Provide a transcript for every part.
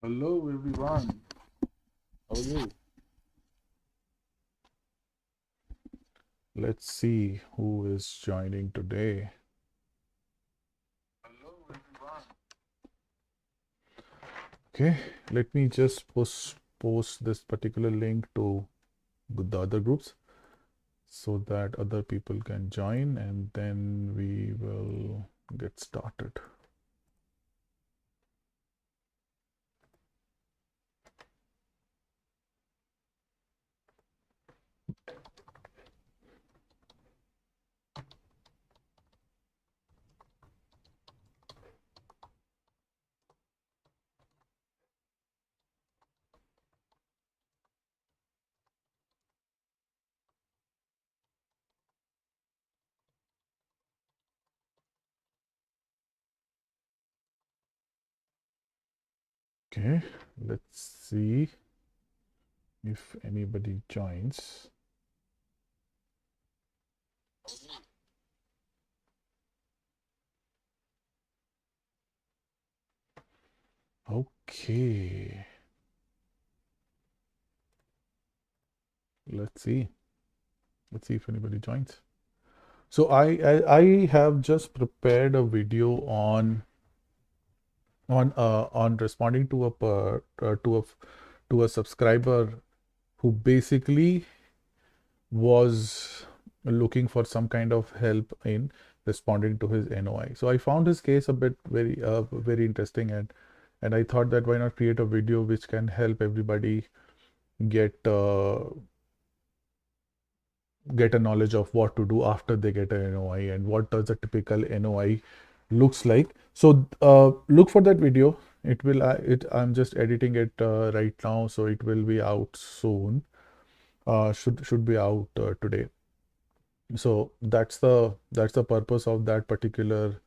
Hello everyone, how are you? Let's see who is joining today. Hello everyone. Okay, let me just post this particular link to the other groups so that other people can join and then we will get started. Okay, let's see if anybody joins. Okay, let's see. Let's see if anybody joins. So I have just prepared a video on responding to a subscriber who basically was looking for some kind of help in responding to his NOI. So I found his case a bit very interesting, and I thought that why not create a video which can help everybody get get a knowledge of what to do after they get an NOI and what does a typical NOI looks like. So look for that video. It will I'm just editing it right now, so it will be out soon. Should be out today. So that's the purpose of that particular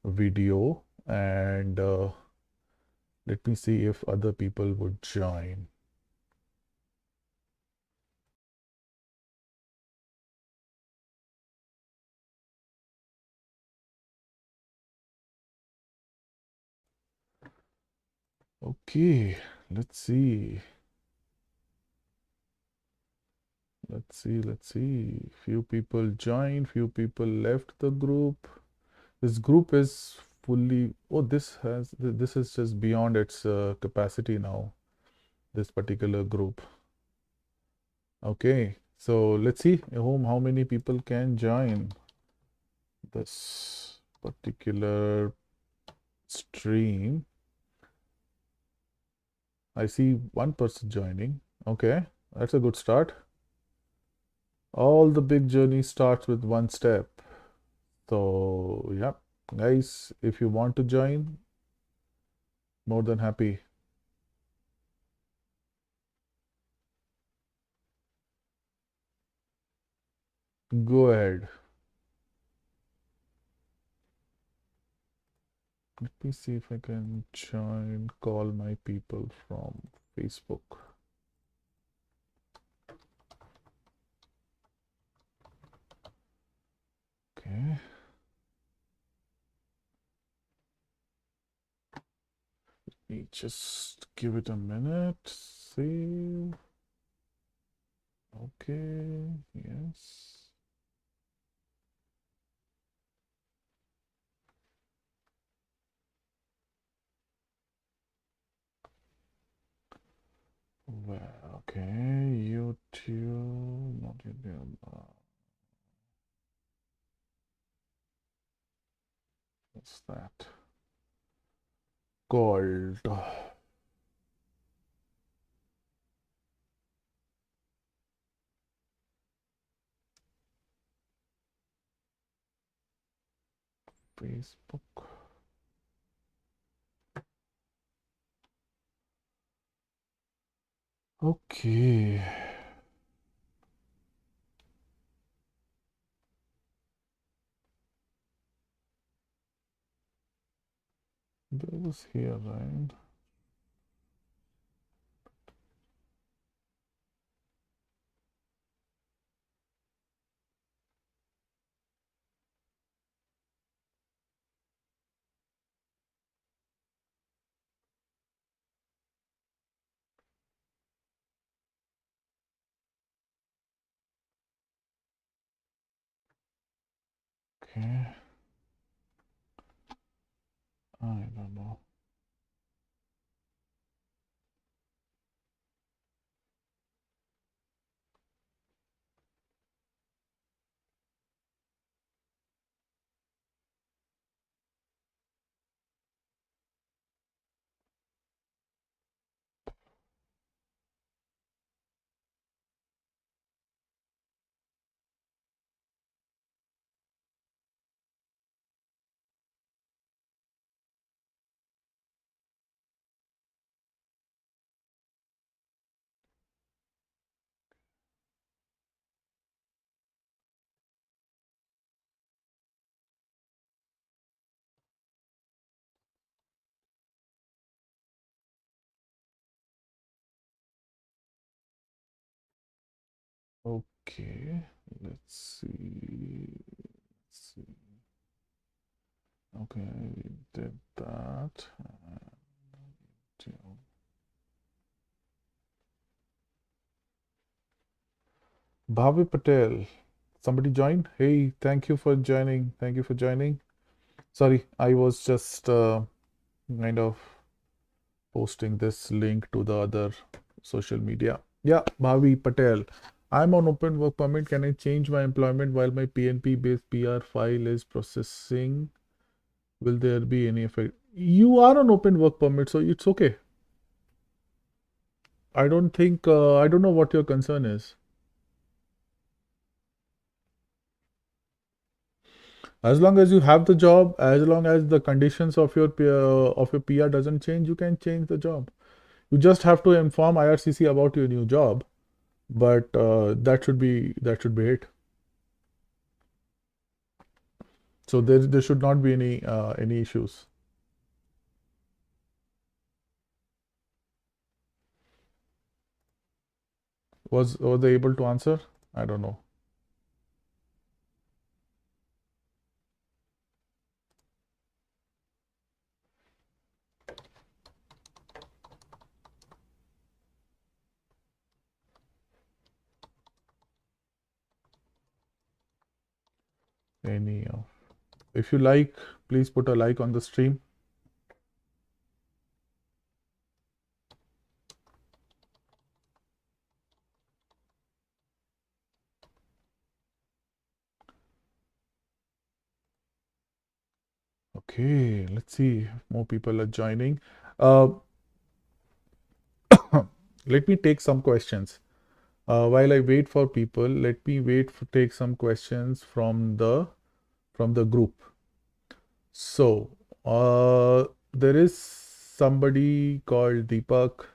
video. And let me see if other people would join. Okay, let's see. Let's see. Few people joined, few people left the group. This group is fully, oh, this is just beyond its capacity now, this particular group. Okay, so let's see how many people can join this particular stream. I see one person joining. Okay, that's a good start. All the big journey starts with one step. So, yeah, guys, if you want to join, more than happy. Go ahead. Let me see if I can join, call my people from Facebook. Okay. Let me just give it a minute. Save. Okay. Yes. Well, okay. YouTube. Not YouTube. What's that? Called. Facebook. Okay. That was here, right? Okay. I don't know. Okay, let's see. Let's see. Okay, we did that. Bhavi Patel. Somebody joined? Hey, thank you for joining. Thank you for joining. Sorry, I was just kind of posting this link to the other social media. Yeah, Bhavi Patel. I'm on open work permit. Can I change my employment while my PNP based PR file is processing? Will there be any effect? You are on open work permit, so it's okay. I don't think, I don't know what your concern is. As long as you have the job, as long as the conditions of your PR doesn't change, you can change the job. You just have to inform IRCC about your new job, but that should be it. So there should not be any issues. Was they able to answer? I don't know. Any of. If you like, please put a like on the stream. Okay, let's see if more people are joining. Uh, let me take some questions. While I wait for people, let me take some questions from the group. So, there is somebody called Deepak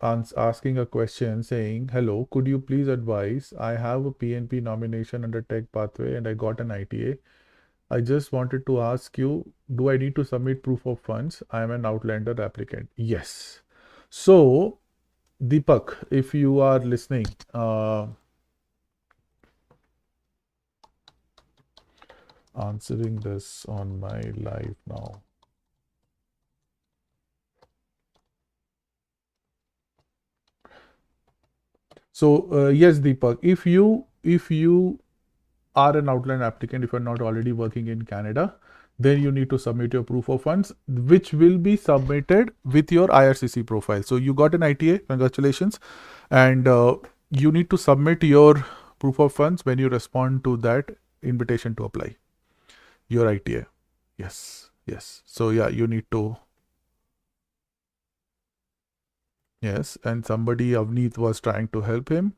asking a question saying, "Hello, could you please advise? I have a PNP nomination under Tech Pathway and I got an ITA. I just wanted to ask you, do I need to submit proof of funds? I am an Outlander applicant." Yes. So, Deepak, if you are listening, answering this on my live now. So yes, Deepak, if you are an outline applicant, if you're not already working in Canada, then you need to submit your proof of funds, which will be submitted with your IRCC profile. So you got an ITA, congratulations, and you need to submit your proof of funds when you respond to that invitation to apply your ITA. Yes, yes. So yeah, you need to. Yes, and somebody Avneet was trying to help him.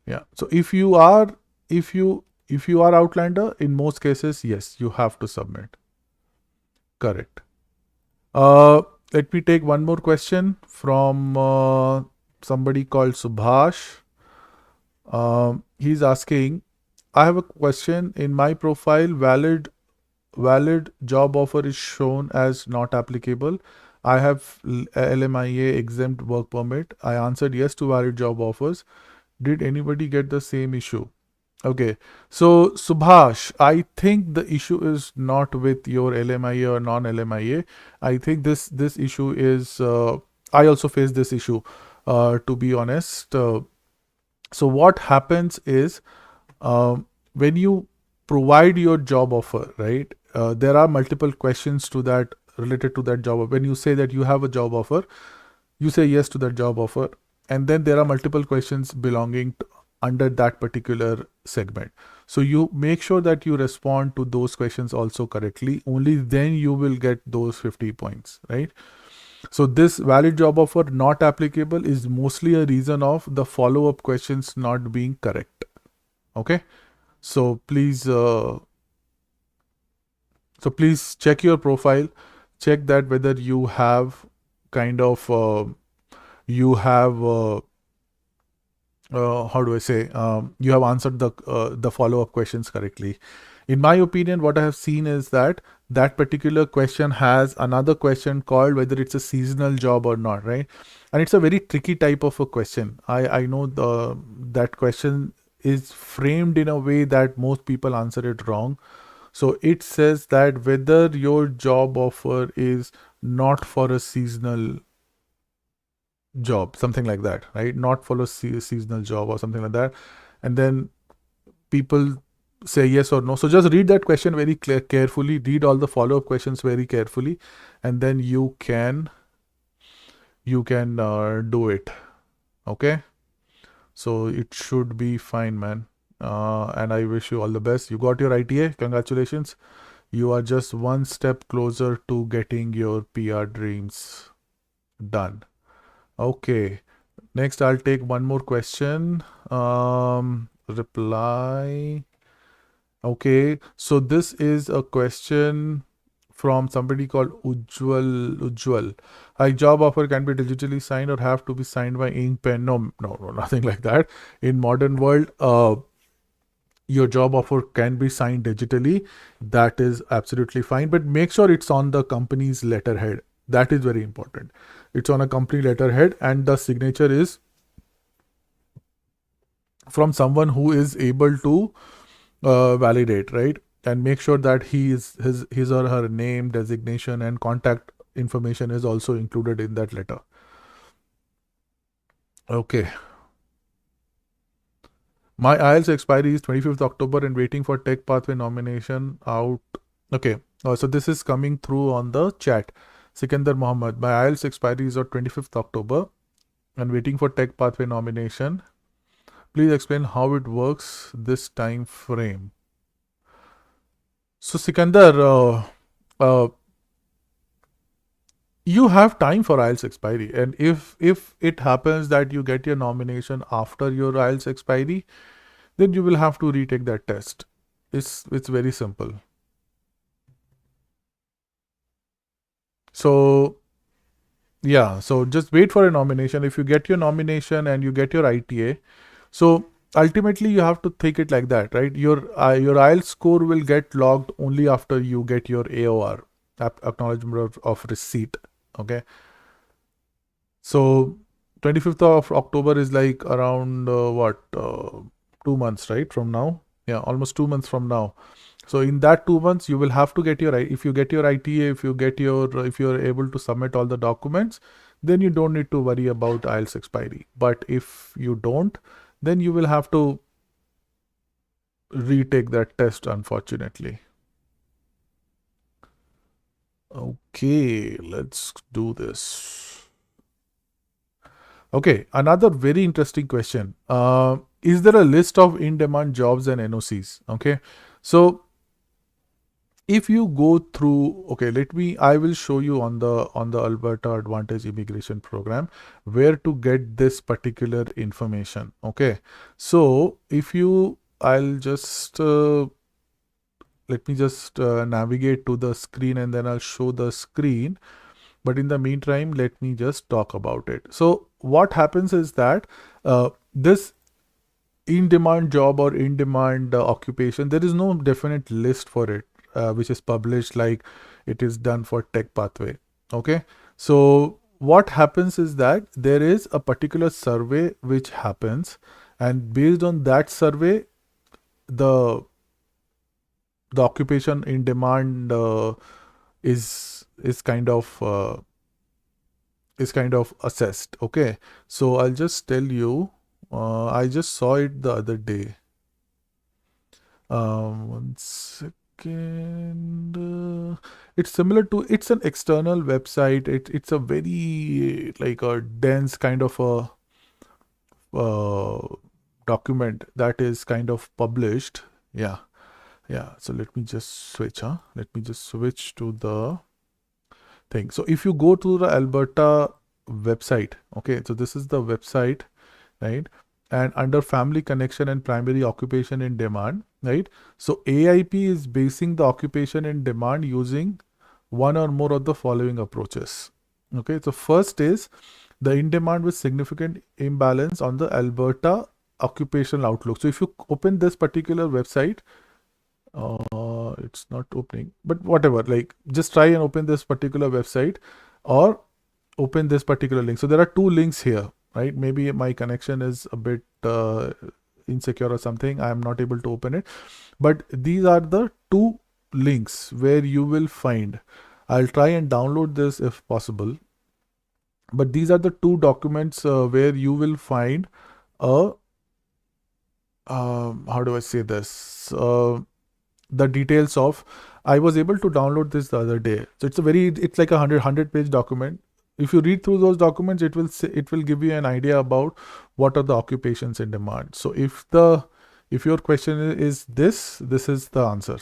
Yeah. So if you are Outlander, in most cases, yes, you have to submit. Correct. Uh, Let me take one more question from somebody called Subhash. He's asking, I have a question. In my profile, valid job offer is shown as not applicable. I have LMIA exempt work permit. I answered yes to valid job offers. Did anybody get the same issue? Okay, so Subhash, I think the issue is not with your LMIA or non-LMIA. I think this issue is. I also face this issue. to be honest. So what happens is, when you provide your job offer, right? There are multiple questions to that related to that job. When you say that you have a job offer, you say yes to that job offer, and then there are multiple questions belonging to, under that particular segment. So you make sure that you respond to those questions also correctly. Only then you will get those 50 points, right? So this valid job offer not applicable is mostly a reason of the follow-up questions not being correct. Okay. So please check your profile, check that whether you have kind of you have how do I say, you have answered the follow-up questions correctly. In my opinion, what I have seen is that that particular question has another question called whether it's a seasonal job or not, right? And it's a very tricky type of a question. I know that question is framed in a way that most people answer it wrong. So it says that whether your job offer is not for a seasonal job, something like that, right? Not for a seasonal job or something like that. And then people say yes or no. So just read that question very carefully, read all the follow-up questions very carefully, and then you can do it. Okay. So it should be fine, man. And I wish you all the best. You got your ITA. Congratulations. You are just one step closer to getting your PR dreams done. Okay. Next, I'll take one more question. Reply. Okay. So this is a question from somebody called Ujwal. A job offer can be digitally signed or have to be signed by ink pen. No, no, no, nothing like that. In modern world, your job offer can be signed digitally. That is absolutely fine. But make sure it's on the company's letterhead. That is very important. It's on a company letterhead, and the signature is from someone who is able to validate, right? And make sure that his or her name, designation, and contact information is also included in that letter. Okay. My IELTS expiry is 25th October and waiting for Tech Pathway nomination out. Okay. So this is coming through on the chat. Sikandar Mohammed. My IELTS expiry is on 25th October and waiting for Tech Pathway nomination. Please explain how it works this time frame. So Sikandar, you have time for IELTS expiry, and if it happens that you get your nomination after your IELTS expiry, then you will have to retake that test. It's very simple. So yeah, so just wait for a nomination. If you get your nomination and you get your ITA, so ultimately you have to take it like that, right? Your IELTS score will get logged only after you get your AOR, acknowledgement of receipt. Okay. So 25th of October is like around 2 months, right? From now. Yeah, almost 2 months from now. So in that 2 months, you will have to get if you get your ITA, if you're able to submit all the documents, then you don't need to worry about IELTS expiry. But if you don't, then you will have to retake that test, unfortunately. Okay, let's do this. Okay, another very interesting question. Is there a list of in-demand jobs and NOCs? Okay, so if you go through, okay, I will show you on the Alberta Advantage Immigration Program where to get this particular information. Okay, so I'll just let me just navigate to the screen and then I'll show the screen. But in the meantime, let me just talk about it. So what happens is that this in-demand job or in-demand occupation, there is no definite list for it, which is published like it is done for Tech Pathway. Okay. So what happens is that there is a particular survey which happens, and based on that survey, the occupation in demand is kind of is kind of assessed. Okay, so I'll just tell you, I just saw it the other day. One second. It's similar to, it's an external website. It's a very like a dense kind of a document that is kind of published. Yeah, yeah. So let me just switch. Let me just switch to the thing. So if you go to the Alberta website, okay, so this is the website, right? And under family connection and primary occupation in demand, right? So AIP is basing the occupation in demand using one or more of the following approaches. Okay, so first is the in demand with significant imbalance on the Alberta occupational outlook. So if you open this particular website, it's not opening, but whatever, like just try and open this particular website or open this particular link. So there are two links here, right? Maybe my connection is a bit insecure or something. I am not able to open it, but these are the two links where you will find. I'll try and download this if possible, but these are the two documents where you will find a how do I say this? The details of. I was able to download this the other day. So it's like a 100 page document. If you read through those documents, it will give you an idea about what are the occupations in demand. So if your question is this is the answer.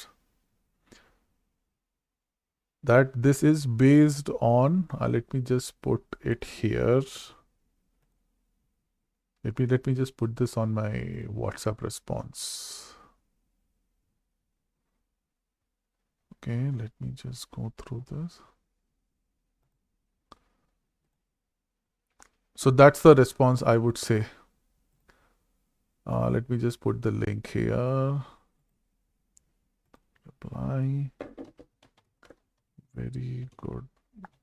That this is based on, let me just put it here. Let me just put this on my WhatsApp response. Okay, let me just go through this. So that's the response, I would say. Let me just put the link here. Reply. Very good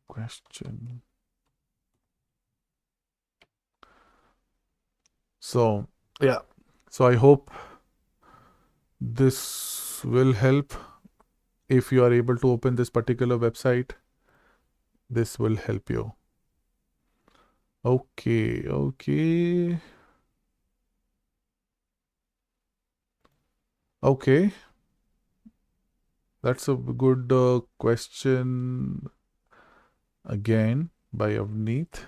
question. So, yeah. So I hope this will help. If you are able to open this particular website, this will help you. Okay, okay. Okay. That's a good question again by Avneet.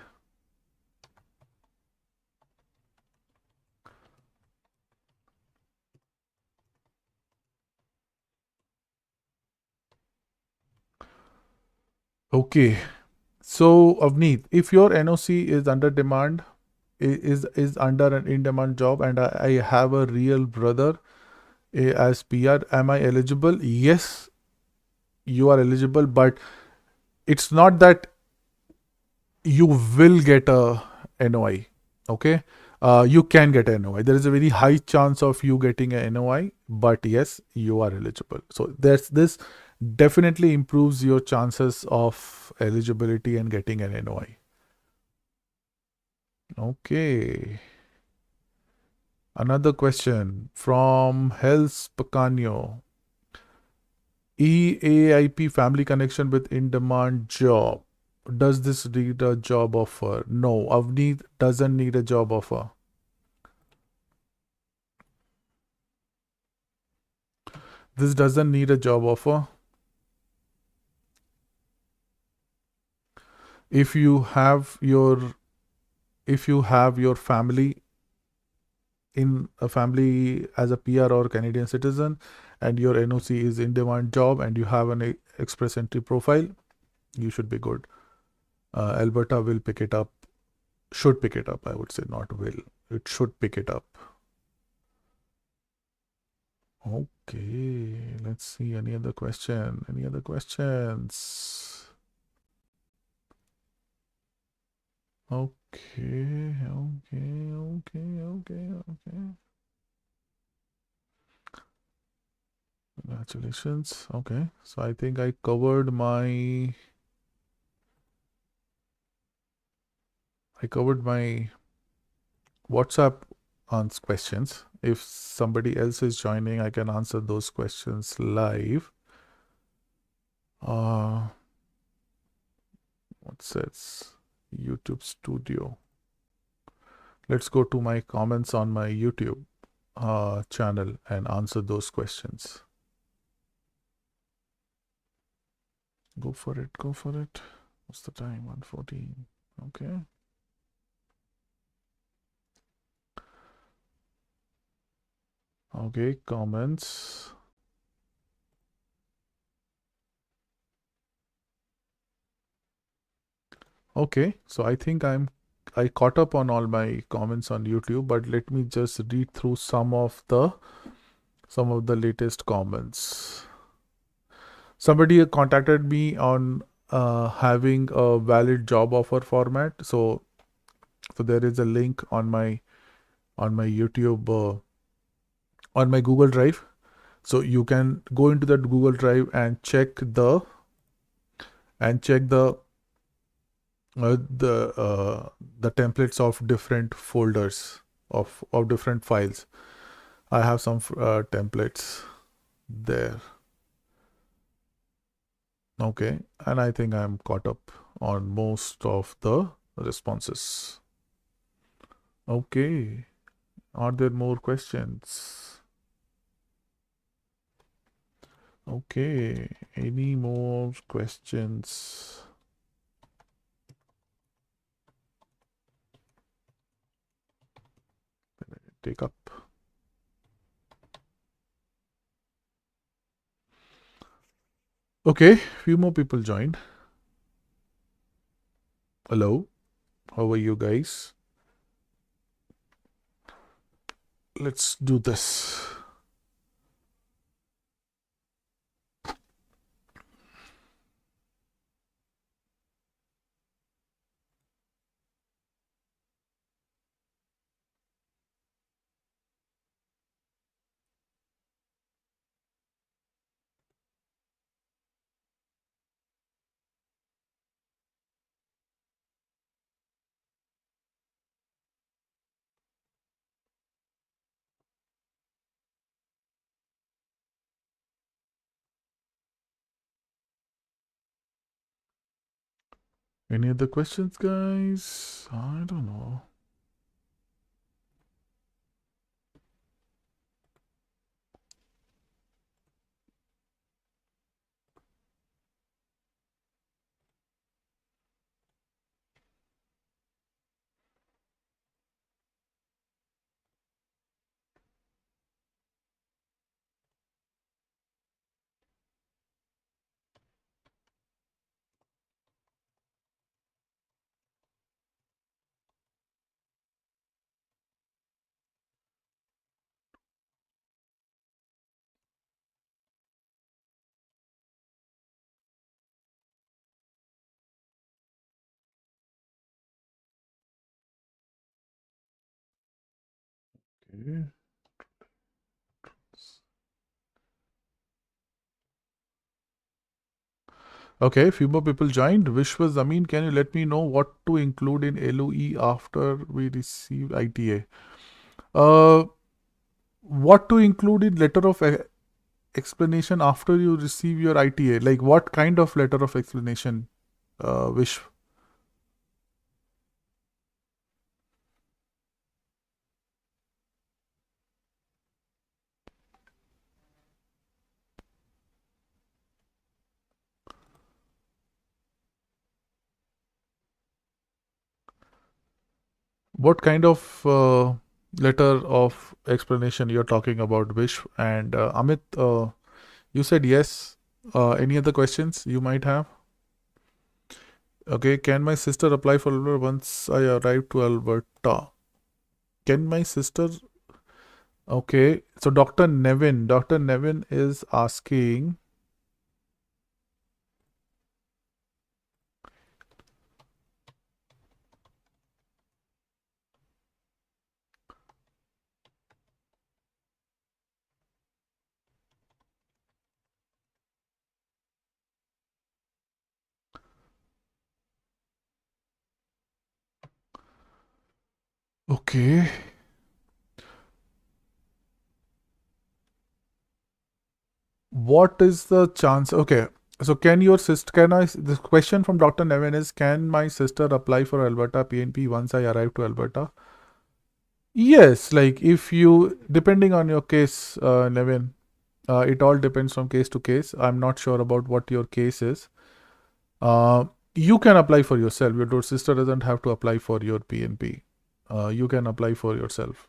Okay. So Avneet, if your NOC is under demand, is under an in-demand job, and I have a real brother as PR, am I eligible? Yes, you are eligible, but it's not that you will get a NOI. Okay, you can get an NOI. There is a very high chance of you getting a NOI, but yes, you are eligible. So this definitely improves your chances of eligibility and getting an NOI. Okay. Another question from Hels Pacanio. EAIP family connection with in-demand job. Does this need a job offer? No, Avneet doesn't need a job offer. This doesn't need a job offer. If you have your family in a family as a PR or Canadian citizen, and your NOC is in-demand job, and you have an express entry profile, you should be good. Alberta will pick it up. Should pick it up, I would say, not will. It should pick it up. Okay, let's see. Any other question? Any other questions? Okay, okay, okay, okay, okay. Congratulations. Okay, so I think I covered my WhatsApp questions. If somebody else is joining, I can answer those questions live. What's this? YouTube Studio. Let's go to my comments on my YouTube channel and answer those questions. Go for it. Go for it. What's the time? 1:14. Okay. Okay, comments. Okay, so I think I caught up on all my comments on YouTube, but let me just read through some of the latest comments. Somebody contacted me on having a valid job offer format. So there is a link on my YouTube on my Google Drive. So you can go into that Google Drive and check the the templates of different folders of different files. I have some templates there. Okay, and I think I'm caught up on most of the responses. Okay, are there more questions? Okay, any more questions? Take up. Okay, few more people joined. Hello, how are you guys? Let's do this. Any other questions, guys? I don't know. Okay. Okay, few more people joined. Vishwa Zameen, can you let me know what to include in LOE after we receive ITA? Uh, what to include in letter of explanation after you receive your ITA? Like what kind of letter of explanation, Vishwa? What kind of letter of explanation you're talking about, Vishwa? And Amit, you said yes. Any other questions you might have? Okay, can my sister apply for Alberta once I arrive to Alberta? Can my sister? Okay, so Dr. Nevin is asking. Okay, what is the chance? Okay, So can your sister, can I, the question from Dr. Nevin is, can my sister apply for Alberta PNP once I arrive to Alberta? Yes, like if you, depending on your case, Nevin, it all depends from case to case. I'm not sure about what your case is. Uh, you can apply for yourself. Your sister doesn't have to apply for your PNP. You can apply for yourself.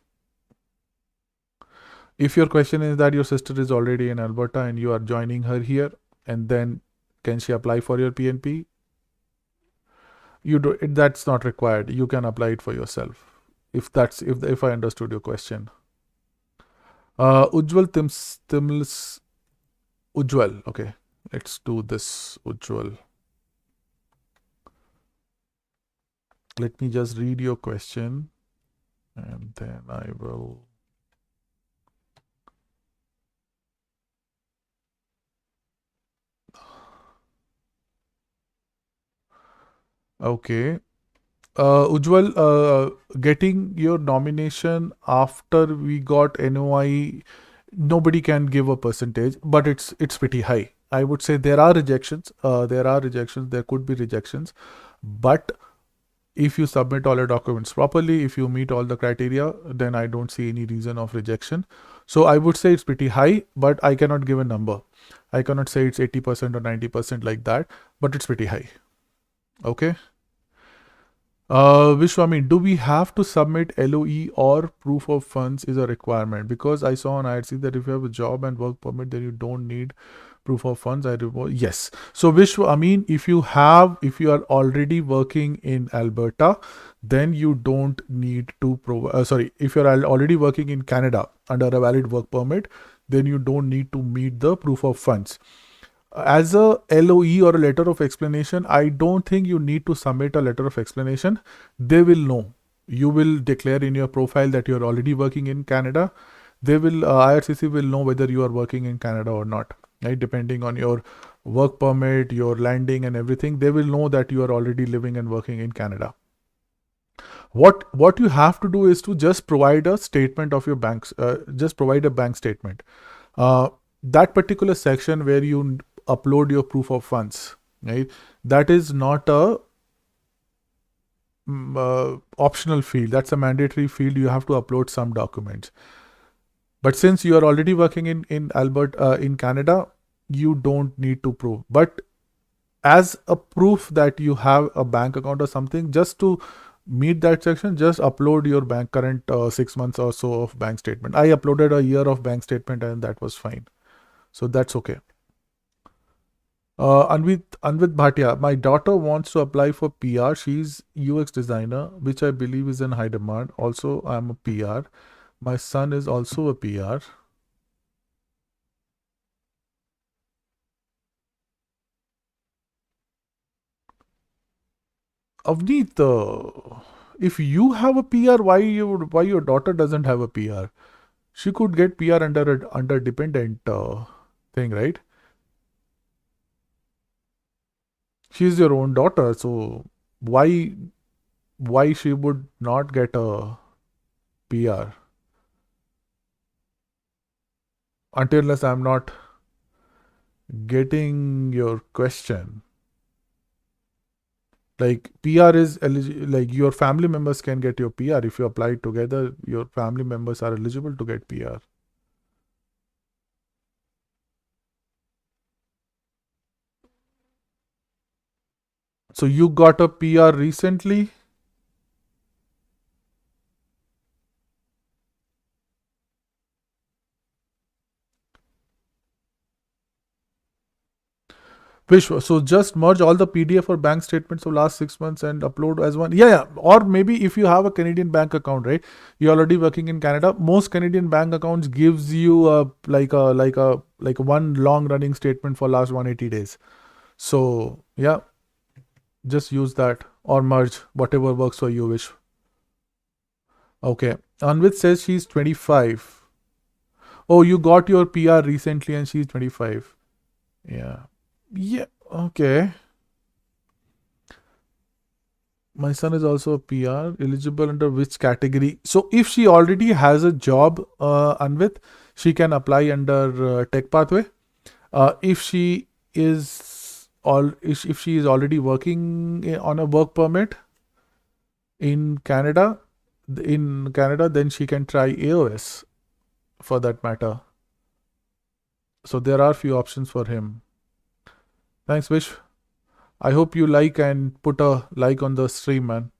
If your question is that your sister is already in Alberta and you are joining her here, and then can she apply for your PNP? You do it, that's not required. You can apply it for yourself. If I understood your question. Ujjwal Timls Ujjwal. Okay, let's do this. Ujjwal. Let me just read your question, and then I will. Okay. Ujjwal, getting your nomination after we got NOI, nobody can give a percentage, but it's pretty high. I would say there are rejections. There could be rejections, but if you submit all your documents properly, if you meet all the criteria, then I don't see any reason of rejection. So I would say it's pretty high, but I cannot give a number. I cannot say it's 80% or 90% like that, but it's pretty high. Okay. Vishwami, do we have to submit LOE or proof of funds is a requirement? Because I saw on Ircc that if you have a job and work permit, then you don't need proof of funds. Yes. So if you are already working in Alberta, then you don't need to provide. If you're already working in Canada under a valid work permit, then you don't need to meet the proof of funds. As a LOE or a letter of explanation, I don't think you need to submit a letter of explanation. They will know. You will declare in your profile that you're already working in Canada. They will, IRCC will know whether you are working in Canada or not, right? Depending on your work permit, your landing and everything, they will know that you are already living and working in Canada. What you have to do is to just provide a statement of your banks, just provide a bank statement. That particular section where you upload your proof of funds, right? That is not a optional field. That's a mandatory field. You have to upload some documents. But since you are already working in Alberta, in Canada, you don't need to prove. But as a proof that you have a bank account or something, just to meet that section, just upload your current 6 months or so of bank statement. I uploaded a year of bank statement and that was fine. So that's okay. Anvit Bhatia, my daughter wants to apply for PR. She's UX designer, which I believe is in high demand. Also, I'm a PR. My son is also a PR. Avneet, if you have a PR, why your daughter doesn't have a PR? She could get PR under dependent thing, right? She's your own daughter, so why she would not get a PR? Unless I'm not getting your question. Like PR is like your family members can get your PR. If you apply together, your family members are eligible to get PR. So you got a PR recently? So just merge all the PDF or bank statements of last 6 months and upload as one. Yeah. Or maybe if you have a Canadian bank account, right? You're already working in Canada. Most Canadian bank accounts gives you like one long running statement for last 180 days. So yeah, just use that or merge whatever works for you. Wish. Okay. Anvit says she's 25. Oh, you got your PR recently and she's 25. Yeah. Yeah, okay. My son is also a PR, eligible under which category? So if she already has a job, Anvit, she can apply under Tech Pathway. If she is if she is already working on a work permit in Canada, then she can try AOS for that matter. So there are few options for him. Thanks, Vish. I hope you like and put a like on the stream, man.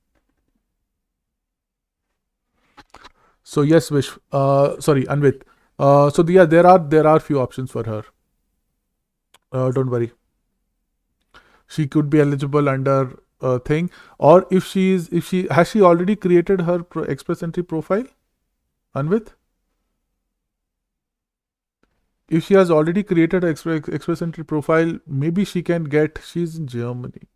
So yes, Vish. Sorry, Anvit. Yeah, there are few options for her. Don't worry. She could be eligible under a thing, or if she has she already created her Express Entry profile, Anvit. If she has already created an Express Entry profile, maybe she can get. She's in Germany.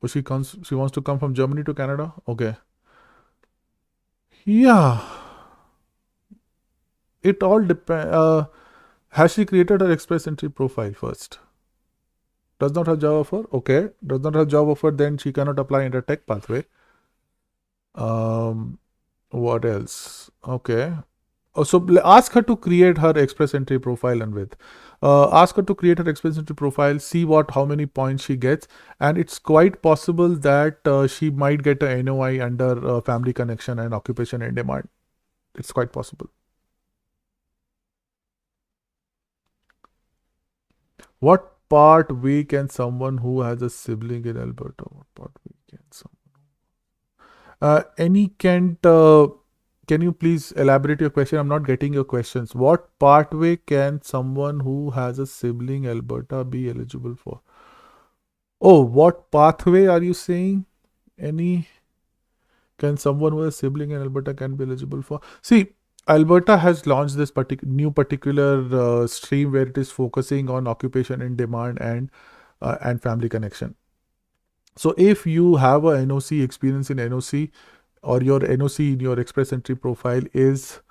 Oh, she comes. She wants to come from Germany to Canada. Okay. Yeah. It all depends. Has she created her Express Entry profile first? Does not have job offer. Okay. Does not have job offer. Then she cannot apply under tech pathway. Um. What else? Okay. So ask her to create her Express Entry profile, and with ask her to create her Express Entry profile, see how many points she gets, and it's quite possible that she might get a NOI under family connection and occupation in demand. It's quite possible. What part way can someone who has a sibling in Alberta? What part way can someone? Any can you please elaborate your question? I'm not getting your questions. What pathway can someone who has a sibling Alberta be eligible for? Oh, what pathway are you saying? Any can someone who has a sibling in Alberta can be eligible for? See, Alberta has launched this particular stream where it is focusing on occupation in demand and family connection. So if you have a NOC experience in NOC, or your NOC in your Express Entry profile is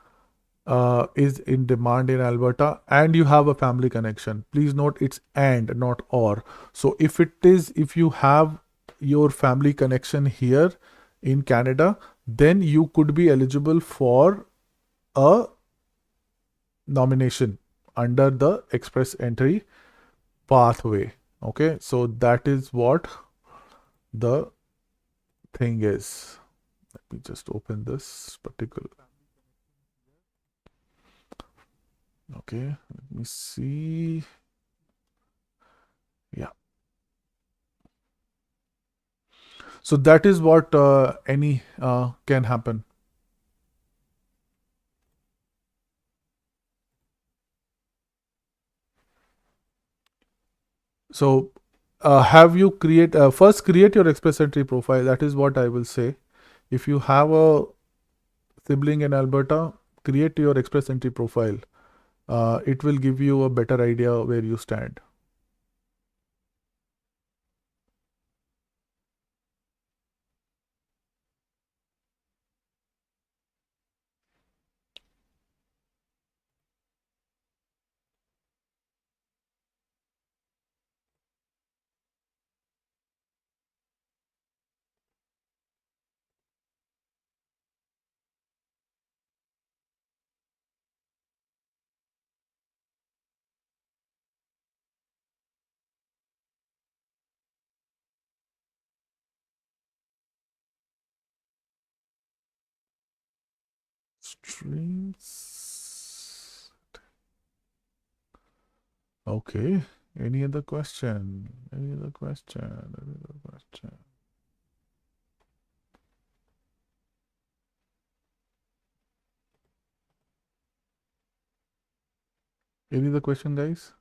in demand in Alberta, and you have a family connection. Please note it's and not or. So if you have your family connection here in Canada, then you could be eligible for a nomination under the Express Entry pathway. Okay, so that is what the thing is. Let me just open this particular. Okay, let me see. Yeah. So that is what any can happen. So have you first create your Express Entry profile. That is what I will say. If you have a sibling in Alberta, create your Express Entry profile. It will give you a better idea where you stand. Streams. Okay. Any other question? Any other question? Any other question? Any other question, guys?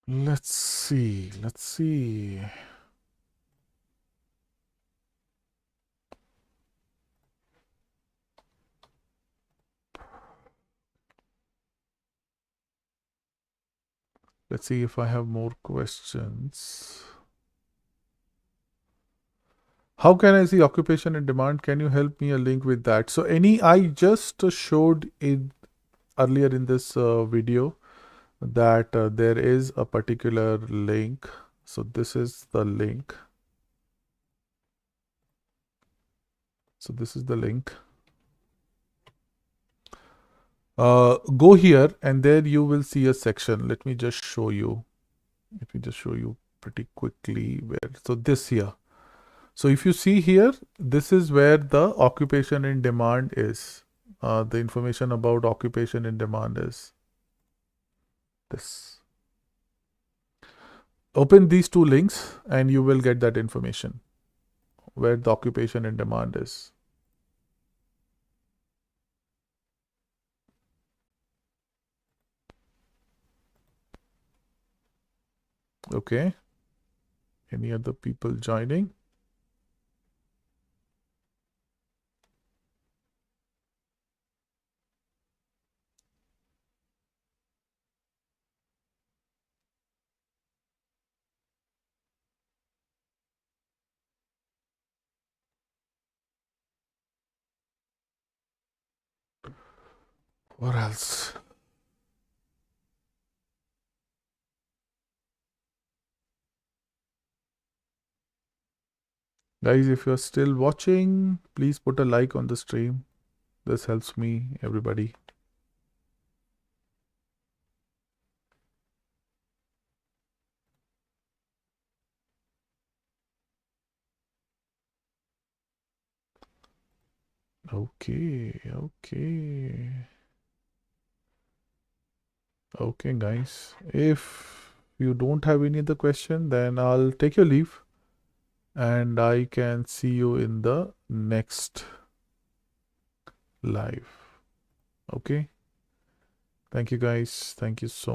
Let's see. Let's see. Let's see if I have more questions. How can I see occupation and demand? Can you help me a link with that? So I just showed it earlier in this video that there is a particular link. So this is the link. So this is the link. Go here and there you will see a section. Let me just show you. Let me just show you pretty quickly where. So this here. So if you see here, this is where the occupation in demand is. The information about occupation in demand is this. Open these two links and you will get that information where the occupation in demand is. Okay. Any other people joining? What else? Guys, if you're still watching, please put a like on the stream. This helps me, everybody. Okay, okay. Okay, guys. If you don't have any other question, then I'll take your leave and I can see you in the next live. Okay. Thank you, guys. Thank you so